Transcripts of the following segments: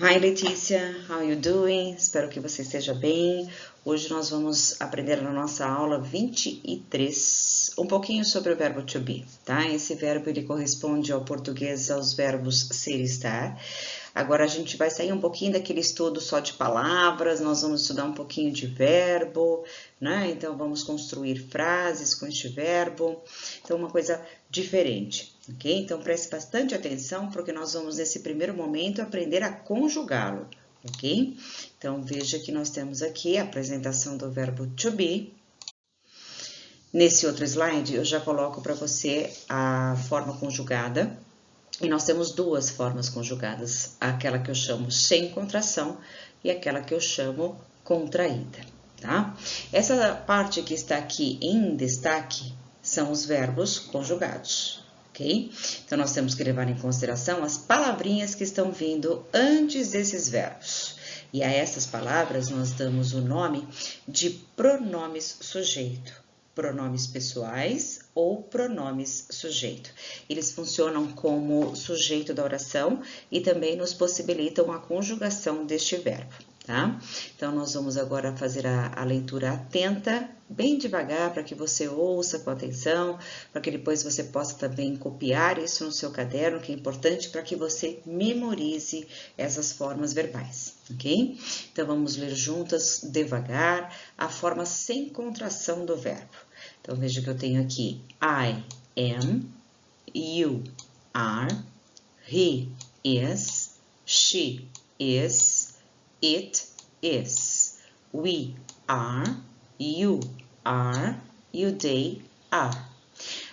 Hi Letícia, how you doing? Espero que você esteja bem. Hoje nós vamos aprender na nossa aula 23 um pouquinho sobre o verbo to be, tá? Esse verbo ele corresponde ao português aos verbos ser e estar. Agora a gente vai sair um pouquinho daquele estudo só de palavras, nós vamos estudar um pouquinho de verbo, né? Então vamos construir frases com este verbo. Então uma coisa diferente, ok? Então preste bastante atenção porque nós vamos nesse primeiro momento aprender a conjugá-lo, ok? Então veja que nós temos aqui a apresentação do verbo to be. Nesse outro slide eu já coloco para você a forma conjugada. E nós temos duas formas conjugadas, aquela que eu chamo sem contração e aquela que eu chamo contraída, tá? Essa parte que está aqui em destaque são os verbos conjugados, ok? Então, nós temos que levar em consideração as palavrinhas que estão vindo antes desses verbos. E a essas palavras nós damos o nome de pronomes sujeito. Pronomes pessoais ou pronomes sujeito. Eles funcionam como sujeito da oração e também nos possibilitam a conjugação deste verbo, tá? Então, nós vamos agora fazer a leitura atenta, bem devagar, para que você ouça com atenção, para que depois você possa também copiar isso no seu caderno, que é importante para que você memorize essas formas verbais, ok? Então, vamos ler juntas, devagar, a forma sem contração do verbo. Então, veja que eu tenho aqui I am, you are, he is, she is, it is, we are, you are e o they are.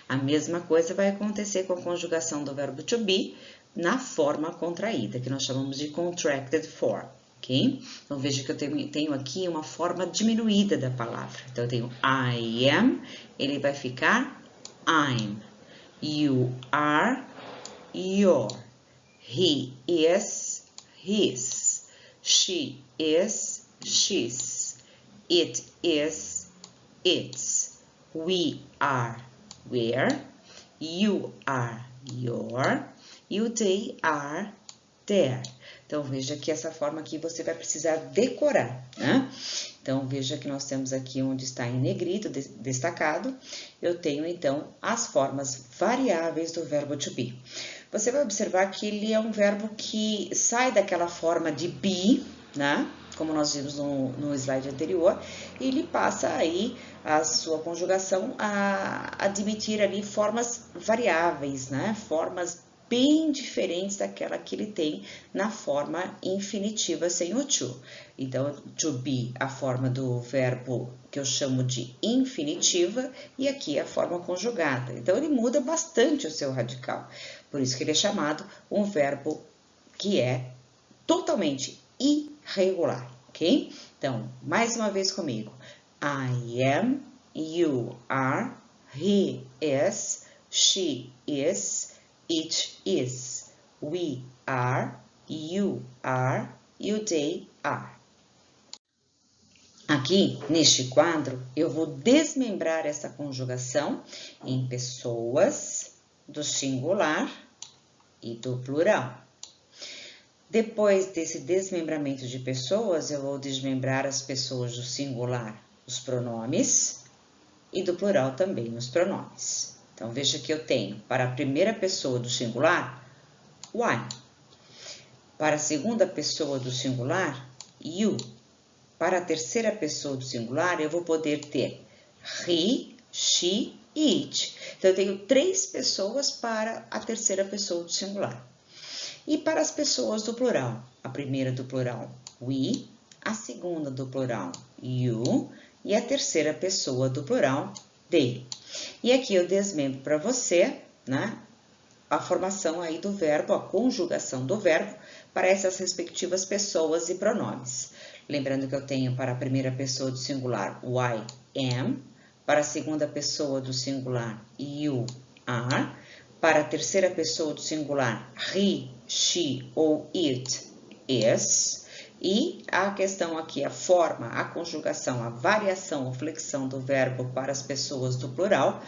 A mesma coisa vai acontecer com a conjugação do verbo to be na forma contraída, que nós chamamos de contracted form. Ok? Então, veja que eu tenho aqui uma forma diminuída da palavra. Então, eu tenho I am, ele vai ficar I'm. You are, your. He is, his. She is, she's. It is, its. We are, we're. You are, your. E o they are, there. Então, veja que essa forma aqui você vai precisar decorar, né? Então, veja que nós temos aqui onde está em negrito, destacado, eu tenho, então, as formas variáveis do verbo to be. Você vai observar que ele é um verbo que sai daquela forma de be, né? Como nós vimos no slide anterior, e ele passa aí a sua conjugação a admitir ali formas variáveis, né? Formas bem diferentes daquela que ele tem na forma infinitiva sem o to. Então, to be, a forma do verbo que eu chamo de infinitiva, e aqui a forma conjugada. Então, ele muda bastante o seu radical. Por isso que ele é chamado um verbo que é totalmente irregular, ok? Então, mais uma vez comigo. I am, you are, he is, she is, it is, we are, you are e o they are. Aqui, neste quadro, eu vou desmembrar essa conjugação em pessoas, do singular e do plural. Depois desse desmembramento de pessoas, eu vou desmembrar as pessoas do singular, os pronomes, e do plural também os pronomes. Então, veja que eu tenho, para a primeira pessoa do singular, one. Para a segunda pessoa do singular, you. Para a terceira pessoa do singular, eu vou poder ter he, she e it. Então, eu tenho 3 pessoas para a terceira pessoa do singular. E para as pessoas do plural, a primeira do plural, we, a segunda do plural, you, e a terceira pessoa do plural, they. E aqui eu desmembro para você, né, a formação aí do verbo, a conjugação do verbo para essas respectivas pessoas e pronomes. Lembrando que eu tenho para a primeira pessoa do singular, I am, para a segunda pessoa do singular, you are, para a terceira pessoa do singular, he, she ou it is, e a questão aqui, a forma, a conjugação, a variação ou flexão do verbo para as pessoas do plural,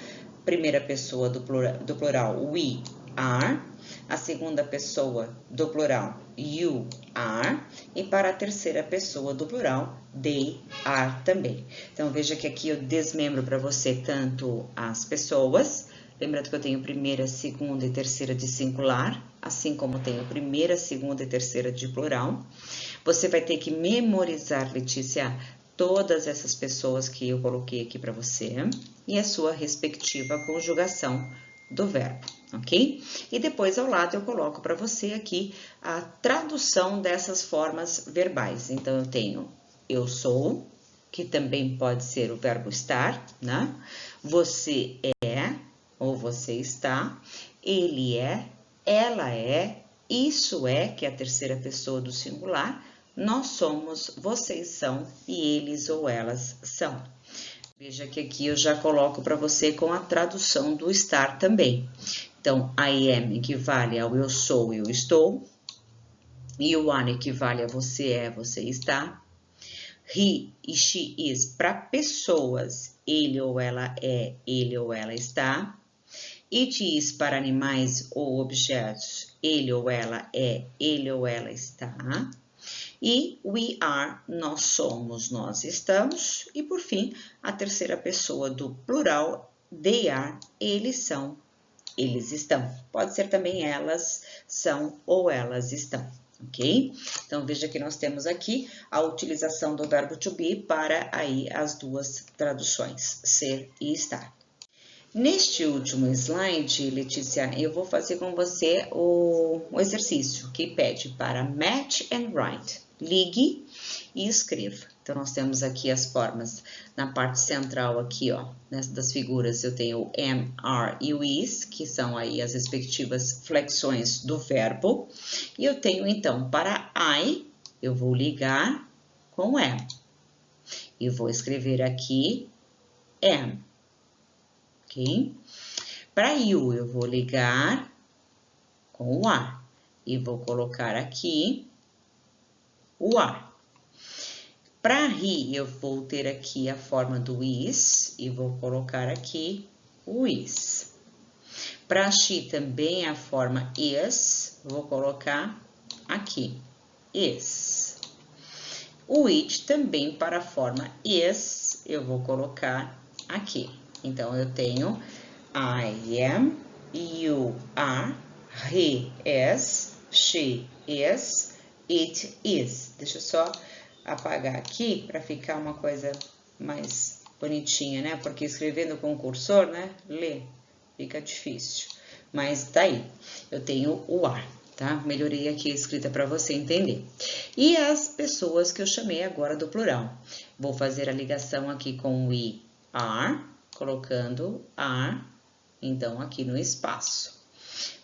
primeira pessoa do plural, we are. A segunda pessoa do plural, you are. E para a terceira pessoa do plural, they are também. Então, veja que aqui eu desmembro para você tanto as pessoas. Lembrando que eu tenho primeira, segunda e terceira de singular, assim como tenho primeira, segunda e terceira de plural. Você vai ter que memorizar, Letícia, todas essas pessoas que eu coloquei aqui para você e a sua respectiva conjugação do verbo, ok? E depois ao lado eu coloco para você aqui a tradução dessas formas verbais. Então, eu tenho eu sou, que também pode ser o verbo estar, né? Você é, ou você está, ele é, ela é, isso é, que é a terceira pessoa do singular, nós somos, vocês são e eles ou elas são. Veja que aqui eu já coloco para você com a tradução do estar também. Então, I am equivale ao eu sou, eu estou. You are equivale a você é, você está. He e she is para pessoas, ele ou ela é, ele ou ela está. It is para animais ou objetos, ele ou ela é, ele ou ela está. E we are, nós somos, nós estamos. E por fim, a terceira pessoa do plural, they are, eles são, eles estão. Pode ser também elas são ou elas estão, ok? Então, veja que nós temos aqui a utilização do verbo to be para aí as duas traduções, ser e estar. Neste último slide, Letícia, eu vou fazer com você o exercício que pede para match and write. Ligue e escreva. Então, nós temos aqui as formas na parte central aqui, ó, das figuras, eu tenho o am, are e o is, que são aí as respectivas flexões do verbo. E eu tenho, então, para I, eu vou ligar com am. E vou escrever aqui am. Ok? Para you, eu vou ligar com o are. E vou colocar aqui o are. Para he, eu vou ter aqui a forma do is e vou colocar aqui o is. Para she também a forma is, vou colocar aqui is. O it também para a forma is, eu vou colocar aqui. Então, eu tenho I am, you are, he is, she is, it is. Deixa eu só apagar aqui para ficar uma coisa mais bonitinha, né? Porque escrevendo com o cursor, né? Ler fica difícil. Mas tá aí. Eu tenho o are, tá? Melhorei aqui a escrita para você entender. E as pessoas que eu chamei agora do plural. Vou fazer a ligação aqui com we are, colocando are, então aqui no espaço.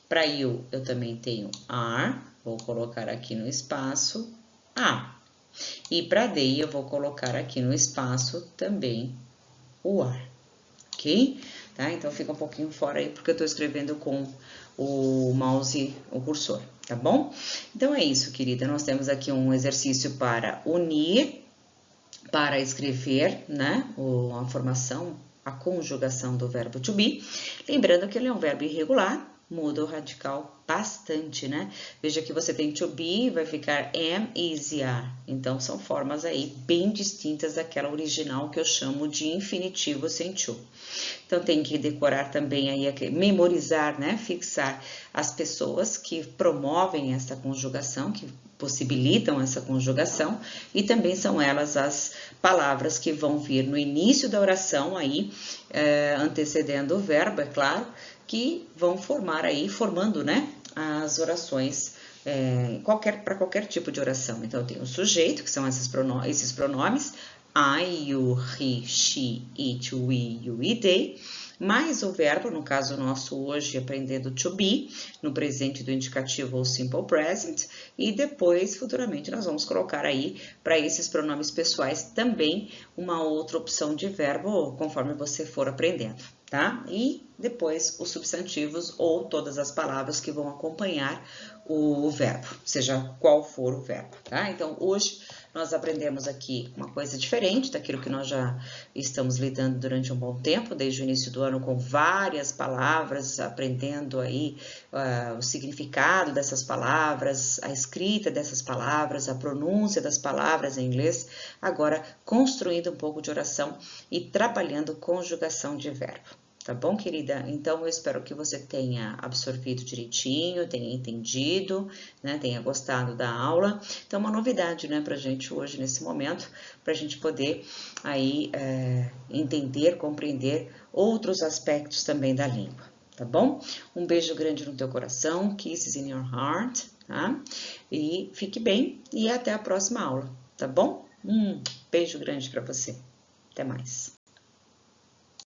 Para you, eu também tenho are, vou colocar aqui no espaço are. E para they, eu vou colocar aqui no espaço também o are, ok? Tá? Então, fica um pouquinho fora aí, porque eu estou escrevendo com o mouse, o cursor, tá bom? Então, é isso, querida. Nós temos aqui um exercício para unir, para escrever, né? A formação, a conjugação do verbo to be. Lembrando que ele é um verbo irregular, muda o radical bastante, né? Veja que você tem to be, vai ficar am, is e are. Então, são formas aí bem distintas daquela original que eu chamo de infinitivo sem to. Então, tem que decorar também aí, memorizar, né? Fixar as pessoas que promovem essa conjugação, que possibilitam essa conjugação, e também são elas as palavras que vão vir no início da oração aí, antecedendo o verbo, é claro, que vão formar aí, formando, né, as orações para qualquer tipo de oração. Então, eu tenho o sujeito, que são esses pronomes, I, you, he, she, it, we, you e they, mais o verbo, no caso nosso hoje, aprendendo to be, no presente do indicativo ou simple present, e depois, futuramente, nós vamos colocar aí, para esses pronomes pessoais, também uma outra opção de verbo, conforme você for aprendendo, tá? E depois os substantivos ou todas as palavras que vão acompanhar o verbo, seja qual for o verbo, tá? Então, hoje Nós aprendemos aqui uma coisa diferente daquilo que nós já estamos lidando durante um bom tempo, desde o início do ano, com várias palavras, aprendendo aí o significado dessas palavras, a escrita dessas palavras, a pronúncia das palavras em inglês, agora construindo um pouco de oração e trabalhando conjugação de verbo. Tá bom, querida? Então, eu espero que você tenha absorvido direitinho, tenha entendido, né? Tenha gostado da aula. Então, uma novidade, né, pra gente hoje, nesse momento, pra gente poder aí entender, compreender outros aspectos também da língua, tá bom? Um beijo grande no teu coração, kisses in your heart, tá? E fique bem e até a próxima aula, tá bom? Beijo grande pra você. Até mais.